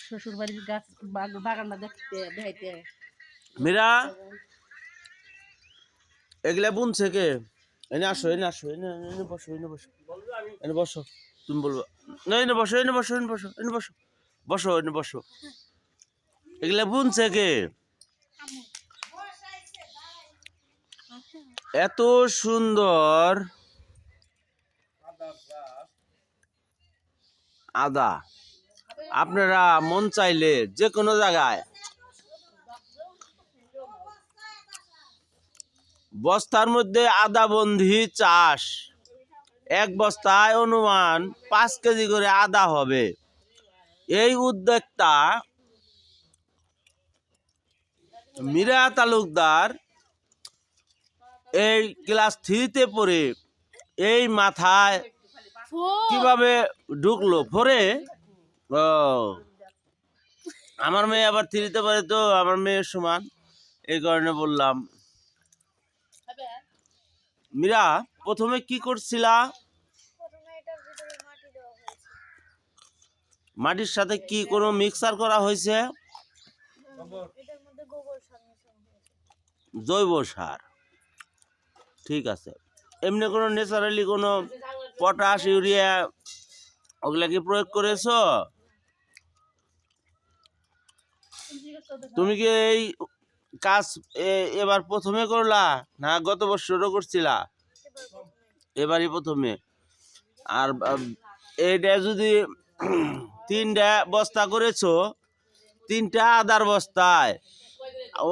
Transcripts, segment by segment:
শ্বশুর বাড়ির গাছ বাগানটা দেখতে দেখাইতে। মীরা এগুলা বুনছে কে? এনে আসো, এনে আসো, এনে এনে বসো, এনে বসো, এনে বসো। তুমি বলবো না, এনে বসো, এনে বসো, এনে বসো, এনে বসো, বসো, এনে বসো। এগুলা বুনছে কে? এত সুন্দর আদা আপনারা মন চাইলে যে কোনো জায়গায় বস্তার মধ্যে আদা বন্ধি চাষ, এক বস্তায় অনুমান 5 কেজি করে আদা হবে। এই উদ্যোক্তা মীরা তালুকদার এই ক্লাস 3-তে পড়ে এই মাথায় কিভাবে ঢুকলো পরে? ও আমার মেয়ে আবার 3-তে পড়ে, তো আমার মেয়ের সমান, এই কারণে বললাম। মীরা প্রথমে কি করছিলা? মাটির সাথে কি কোনো মিক্সার করা হয়েছে? জৈব সার, ঠিক আছে। এমনি কোনো ন্যাচারালি কোনো পটাশ, ইউরিয়া ওগুলা কি প্রয়োগ করেছো? তুমি কি এই কাজ এবার প্রথমে করলা না গত বছরও করছিলা? এবারই প্রথমে। আর এইটা যদি 3টা বস্তা করেছো, 3টা আদার বস্তায়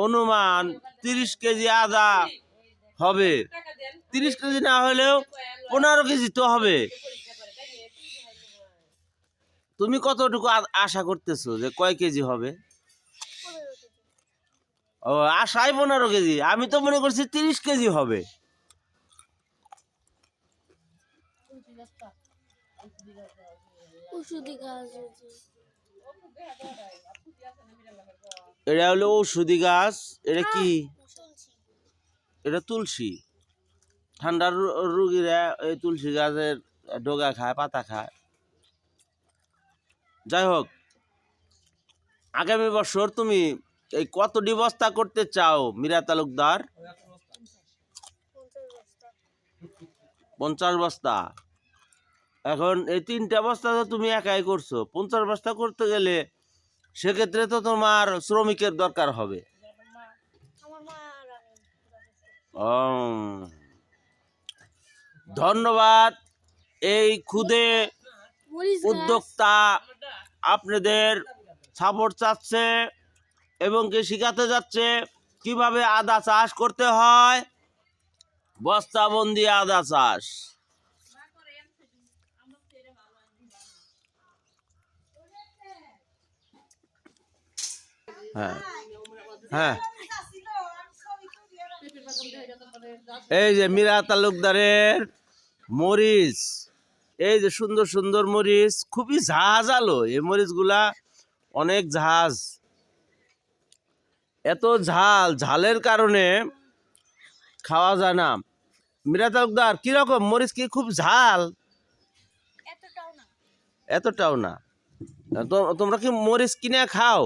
অনুমান 30 কেজি আদা হবে। 30 কেজি না হলেও 15 কেজি তো হবে। তুমি কতটুকু আশা করতেছো যে কয় কেজি হবে? ও, আশায় 15 কেজি, আমি তো মনে করছি 30 কেজি হবে। এটা হলো ঔষধি গাছ। এটা কি? এটা তুলসী। ঠান্ডার রোগীরা এই তুলসী গাছের ডগা খায়, পাতা খায়। যাই হোক, আগামী বছর তুমি এই কতটি বস্তা করতে চাও মীরা তালুকদার? 50 বস্তা। এখন এই 3টা বস্তা তো তুমি একাই করছো, 50 বস্তা করতে গেলে সেক্ষেত্রে তো তোমার শ্রমিকের দরকার হবে। ধন্যবাদ। এই ক্ষুদে উদ্যোক্তা আপনাদের সাপোর্ট চাচ্ছে এবং কি শিখাতে যাচ্ছে কিভাবে আদা চাষ করতে হয়, বস্তাবন্দি আদা চাষ। হ্যাঁ হ্যাঁ, এই যে মীরা তালুকদারের মরিচ, এই যে সুন্দর সুন্দর মরিচ, খুবই ঝাঁঝালো এই মরিচগুলা, অনেক ঝাঁজ। এত ঝাল, ঝালের কারণে খাওয়া যায় না। মীরা তালুকদার কিরকম মরিচ? কি খুব ঝাল? এতটাও না। তোমরা কি মরিচ কিনে খাও?